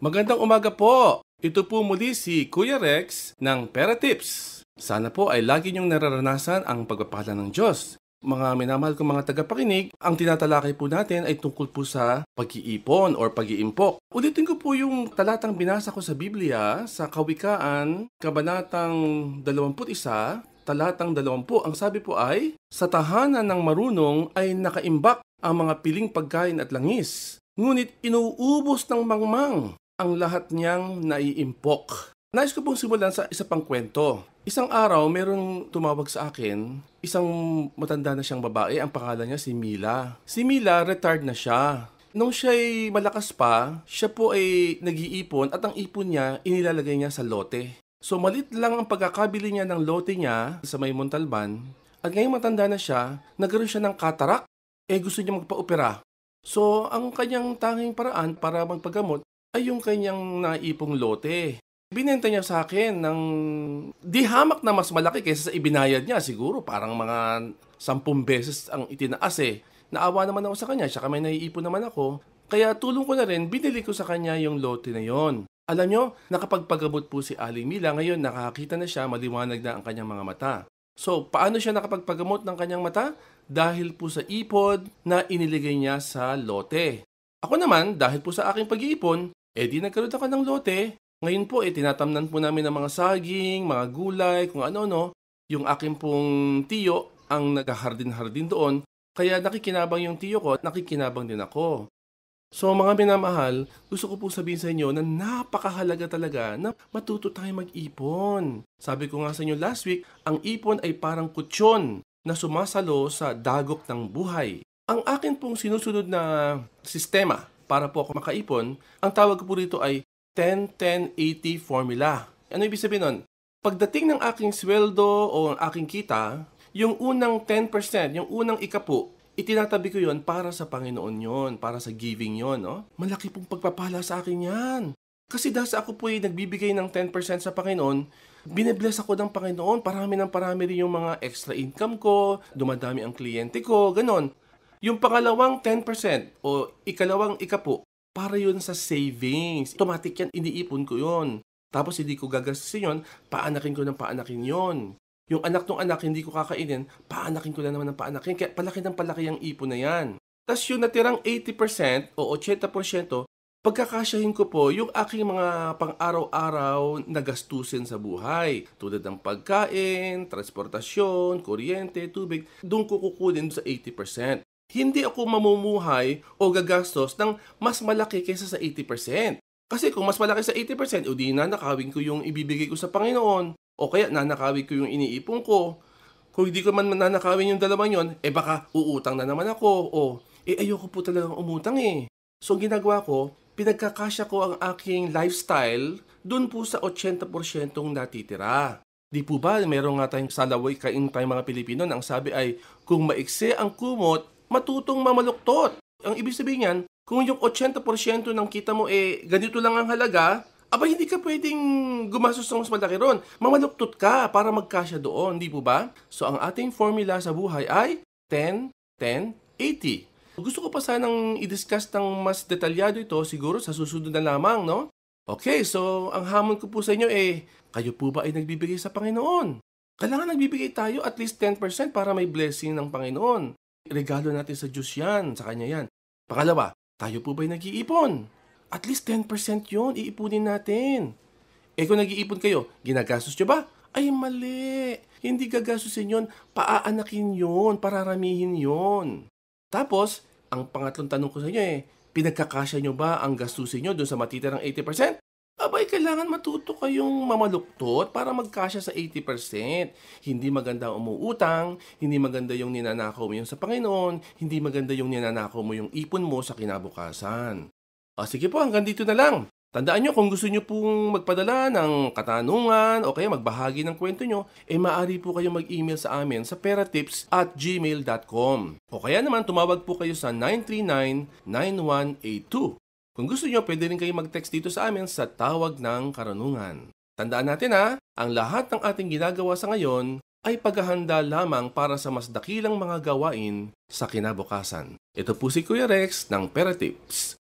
Magandang umaga po! Ito po muli si Kuya Rex ng Pera Tips. Sana po ay lagi niyong nararanasan ang pagpapala ng Diyos. Mga minamahal kong mga tagapakinig, ang tinatalakay po natin ay tungkol po sa pag-iipon or pag-iimpok. Ulitin ko po yung talatang binasa ko sa Biblia sa Kawikaan, Kabanatang 21, talatang 20. Ang sabi po ay, sa tahanan ng marunong ay nakaimbak ang mga piling pagkain at langis. Ngunit inuubos ng mangmang ang lahat niyang naiimpok. Nais ko pong simulan sa isa pang kwento. Isang araw, merong tumawag sa akin, isang matanda na siyang babae, ang pangalan niya si Mila. Si Mila, retired na siya. Nung siya'y malakas pa, siya po ay nag-iipon at ang ipon niya, inilalagay niya sa lote. So malit lang ang pagkakabili niya ng lote niya sa may Montalban. At ngayong matanda na siya, nagkaroon siya ng cataract, gusto niya magpa-opera. So ang kanyang tanging paraan para magpagamot ay yung kanyang naipong lote. Binenta niya sa akin ng di hamak na mas malaki kaysa sa ibinayad niya. Siguro parang mga 10 beses ang itinaas eh. Naawa naman ako sa kanya, tsaka may naiipon naman ako. Kaya tulong ko na rin, binili ko sa kanya yung lote na yon. Alam nyo, nakapagpagamot po si Aling Mila. Ngayon nakakita na siya, maliwanag na ang kanyang mga mata. So, paano siya nakapagpagamot ng kanyang mata? Dahil po sa ipon na iniligay niya sa lote. Ako naman, dahil po sa aking pag-iipon, di nagkaroon ako ng lote. Ngayon po, tinatamnan po namin ng mga saging, mga gulay, kung ano-ano. Yung aking pong tiyo ang naghahardin-hardin doon. Kaya nakikinabang yung tiyo ko at nakikinabang din ako. So mga minamahal, gusto ko po sabihin sa inyo na napakahalaga talaga na matuto tayo mag-ipon. Sabi ko nga sa inyo last week, ang ipon ay parang kutsyon na sumasalo sa dagok ng buhay. Ang akin pong sinusunod na sistema para po ako makaipon, ang tawag ko po rito ay 10-10-80 formula. Ano ibig sabihin nun? Pagdating ng aking sweldo o aking kita, yung unang 10%, yung unang ikapu, itinatabi ko yon para sa Panginoon yon, para sa giving yon. No? Malaki pong pagpapala sa akin yan. Kasi dahil ako po ay nagbibigay ng 10% sa Panginoon, binebless ako ng Panginoon, parami ng parami rin yung mga extra income ko, dumadami ang kliyente ko, ganon. Yung pangalawang 10% o ikalawang ikapu, para yun sa savings. Automatic yan, iniipon ko yun. Tapos hindi ko gagastusin yun, paanakin ko ng paanakin yun. Yung anak ng anak, hindi ko kakainin, paanakin ko na naman ng paanakin. Kaya palaki ng palaki ang ipon na yan. Tapos yung natirang 80% o 80%, pagkakasyahin ko po yung aking mga pang-araw-araw na gastusin sa buhay. Tulad ng pagkain, transportasyon, kuryente, tubig. Doon ko kukunin sa 80%. Hindi ako mamumuhay o gagastos ng mas malaki kaysa sa 80%. Kasi kung mas malaki sa 80%, o di nanakawin ko yung ibibigay ko sa Panginoon. O kaya nanakawin ko yung iniipon ko. Kung hindi ko man nanakawin yung dalawang yon, baka uutang na naman ako. Ayoko po talagang umutang eh. So ginagawa ko, pinagkakasya ko ang aking lifestyle dun po sa 80% natitira. Di po ba, meron nga tayong salaway kain tayong mga Pilipino na ang sabi ay, kung maikse ang kumot, matutong mamaluktot. Ang ibig sabihin yan, kung yung 80% ng kita mo ganito lang ang halaga, hindi ka pwedeng gumastos ng mas malaki ron. Mamaluktot ka para magkasya doon, di po ba? So ang ating formula sa buhay ay 10-10-80. Gusto ko pa sanang i-discuss ng mas detalyado ito siguro sa susunod na lamang, no? Okay, so ang hamon ko po sa inyo kayo po ba ay nagbibigay sa Panginoon? Kailangan nagbibigay tayo at least 10% para may blessing ng Panginoon. Regalo natin sa Diyos yan, sa Kanya yan. Pangalawa, tayo po ba'y nag-iipon? At least 10% yon iipunin natin. Kung nag-iipon kayo, ginagastos nyo ba? Ay, mali. Hindi gagastusin yon, paaanakin yon, pararamihin yon. Tapos, ang pangatlong tanong ko sa inyo pinagkakasya nyo ba ang gastusin nyo doon sa matitirang 80%? Kailangan matuto kayong mamaluktot para magkasya sa 80%. Hindi maganda umuutang, hindi maganda yung ninanakaw mo yung sa Panginoon, hindi maganda yung ninanakaw mo yung ipon mo sa kinabukasan. Sige po, hanggang dito na lang. Tandaan nyo, kung gusto nyo pong magpadala ng katanungan o kaya magbahagi ng kwento nyo, maaari po kayong mag-email sa amin sa peratips@gmail.com. O kaya naman tumawag po kayo sa 939-9182. Kung gusto nyo, pwede rin kayo mag-text dito sa amin sa Tawag ng Karunungan. Tandaan natin ang lahat ng ating ginagawa sa ngayon ay paghahanda lamang para sa mas dakilang mga gawain sa kinabukasan. Ito po si Kuya Rex ng Pera Tips.